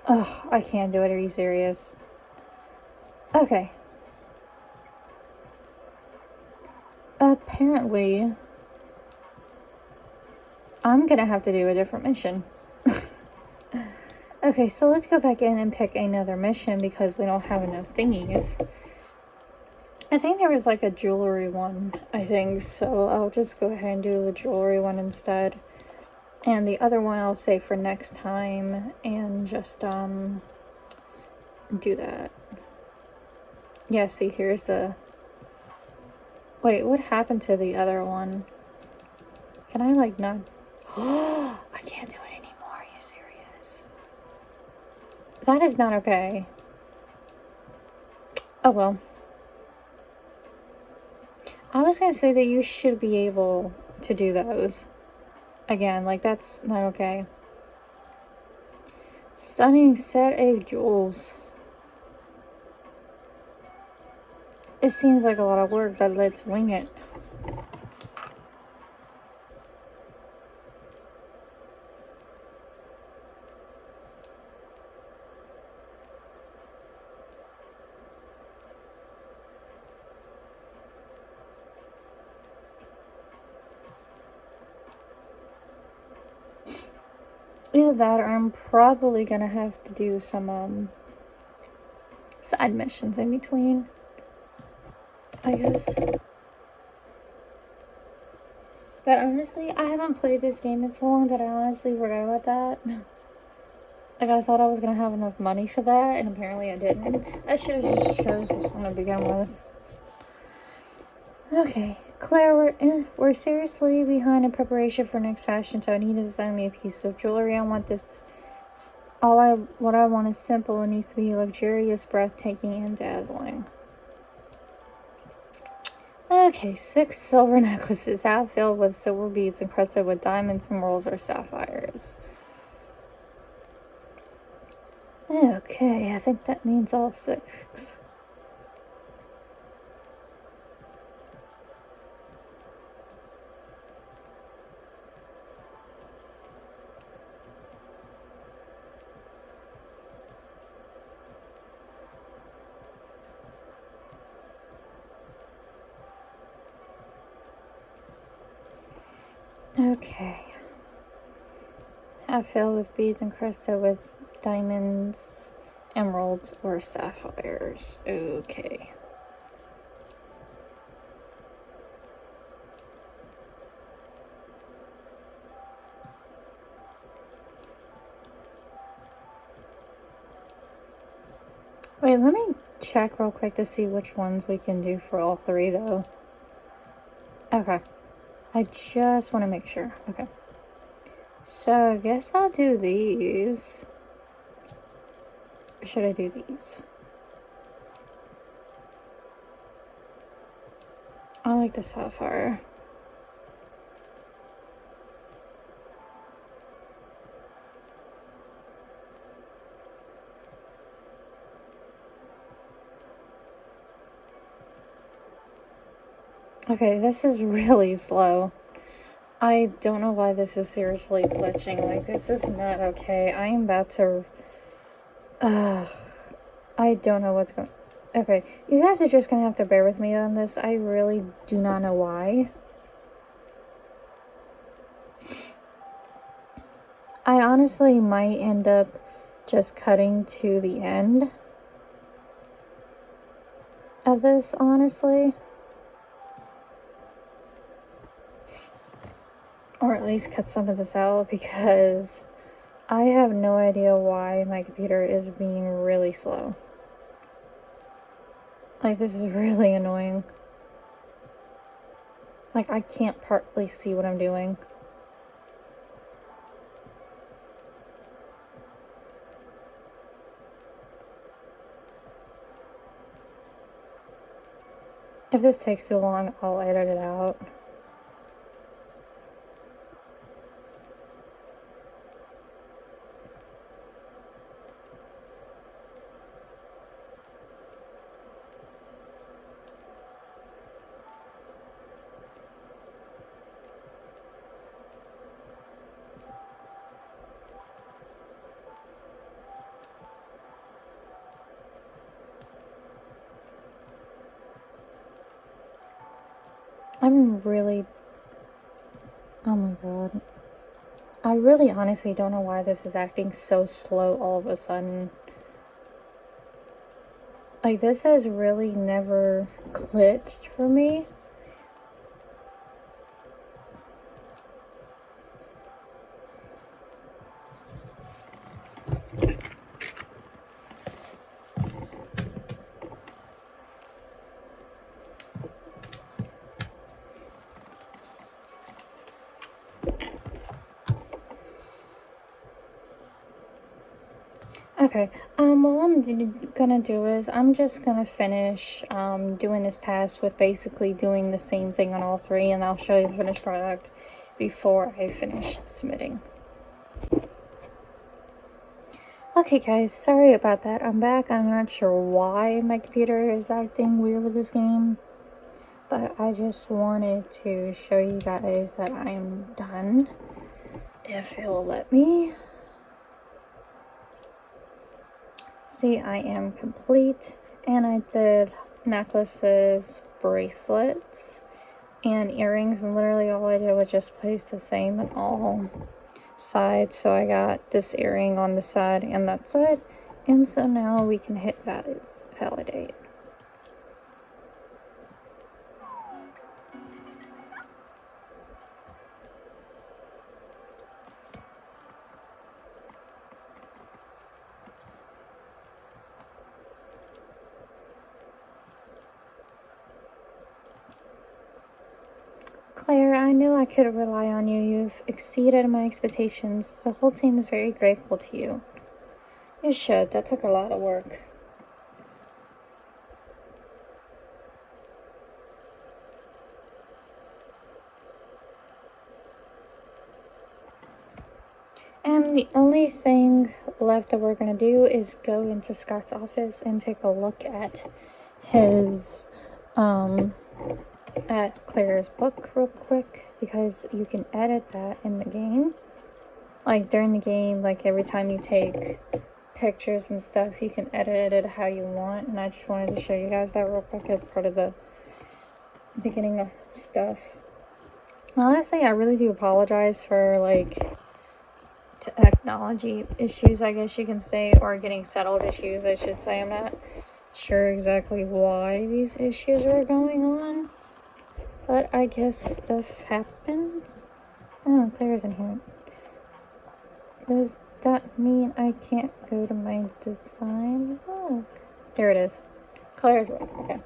Ugh, I can't do it. Are you serious? Okay. Apparently, I'm gonna have to do a different mission. Okay, so let's go back in and pick another mission because we don't have enough thingies. I think there was like a jewelry one, I think, so I'll just go ahead and do the jewelry one instead. And the other one I'll save for next time and just, do that. Yeah, see, here's the... Wait, what happened to the other one? Can I, like, not... Oh, I can't do it anymore. Are you serious? That is not okay. Oh, well. I was gonna say that you should be able to do those. Again, like, that's not okay. Stunning set of jewels. It seems like a lot of work, but let's wing it. Either that or I'm probably gonna have to do some side missions in between. I guess. But honestly, I haven't played this game in so long that I honestly forgot about that. Like, I thought I was gonna have enough money for that, and apparently I didn't. I should have just chose this one to begin with. Okay, Claire, we're seriously behind in preparation for next fashion, so I need to design me a piece of jewelry. I want this, what I want is simple. It needs to be luxurious, breathtaking, and dazzling. Okay, 6 silver necklaces, half filled with silver beads encrusted with diamonds, emeralds, or sapphires. Okay, I think that means all 6. Okay. Half filled with beads encrusted with diamonds, emeralds, or sapphires. Okay. Wait, let me check real quick to see which ones we can do for all 3, though. Okay. I just want to make sure. Okay. So, I guess I'll do these. Or should I do these? I like the sapphire. Okay, this is really slow. I don't know why this is seriously glitching. Like, this is not okay. I am about to... I don't know what's going... Okay, you guys are just gonna have to bear with me on this. I really do not know why. I honestly might end up just cutting to the end of this, honestly. Or at least cut some of this out, because I have no idea why my computer is being really slow. Like, this is really annoying. Like, I can't partly see what I'm doing. If this takes too long, I'll edit it out. I'm really... Oh my god. I really honestly don't know why this is acting so slow all of a sudden. Like, this has really never glitched for me. Okay, what I'm gonna do is I'm just gonna finish doing this task with basically doing the same thing on all 3, and I'll show you the finished product before I finish submitting. Okay guys, sorry about that. I'm back. I'm not sure why my computer is acting weird with this game, but I just wanted to show you guys that I am done, if it will let me. See, I am complete, and I did necklaces, bracelets, and earrings, and literally all I did was just place the same on all sides. So I got this earring on the side and that side, and so now we can hit validate. Claire, I knew I could rely on you. You've exceeded my expectations. The whole team is very grateful to you. You should. That took a lot of work. And the only thing left that we're going to do is go into Scott's office and take a look at his, at Claire's book real quick, because you can edit that in the game. Like, during the game, like, every time you take pictures and stuff, you can edit it how you want, and I just wanted to show you guys that real quick as part of the beginning of stuff. Honestly, I really do apologize for, like, technology issues, I guess you can say, or getting settled issues, I should say. I'm not sure exactly why these issues are going on, but I guess stuff happens. Oh, Claire's in here. Does that mean I can't go to my design book? There it is. Claire's book. Okay.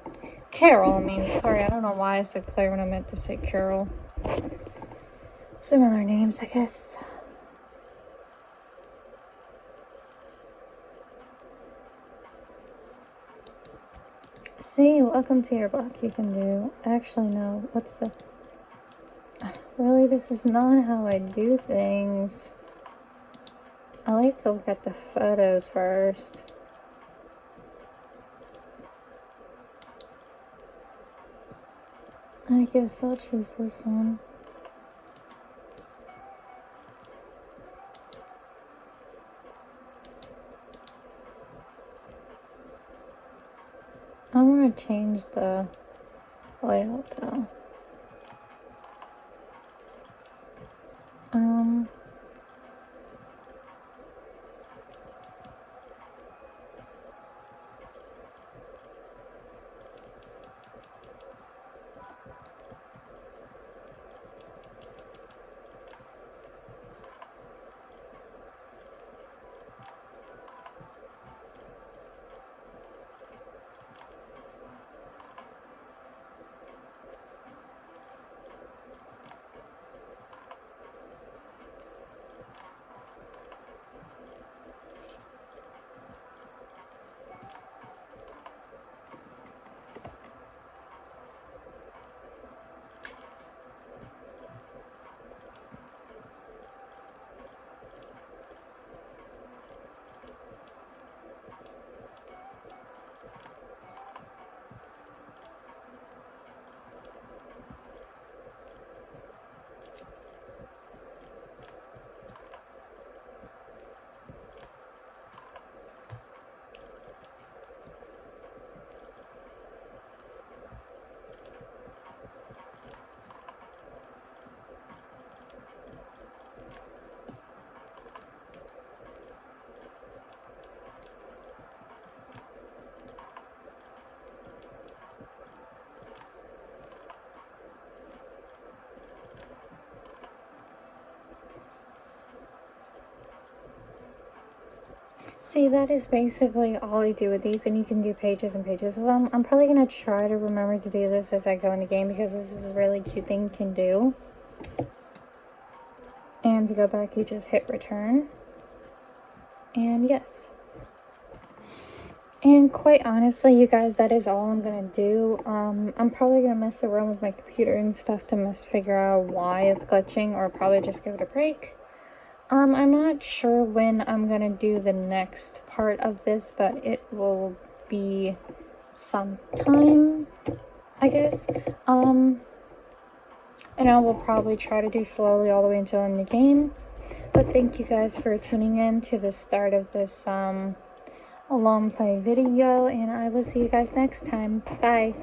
Carol, I mean, sorry, I don't know why I said Claire when I meant to say Carol. Similar names, I guess. See, welcome to your book. You can do. Actually, no. What's the. Really, this is not how I do things. I like to look at the photos first. I guess I'll choose this one. I'm gonna change the layout though. See, that is basically all I do with these, and you can do pages and pages. Well, I'm probably going to try to remember to do this as I go in the game, because this is a really cute thing you can do. And to go back, you just hit return. And yes. And quite honestly, you guys, that is all I'm going to do. I'm probably going to mess around with my computer and stuff to figure out why it's glitching, or probably just give it a break. I'm not sure when I'm gonna do the next part of this, but it will be sometime, I guess. And I will probably try to do slowly all the way until in the game. But thank you guys for tuning in to the start of this long play video, and I will see you guys next time. Bye.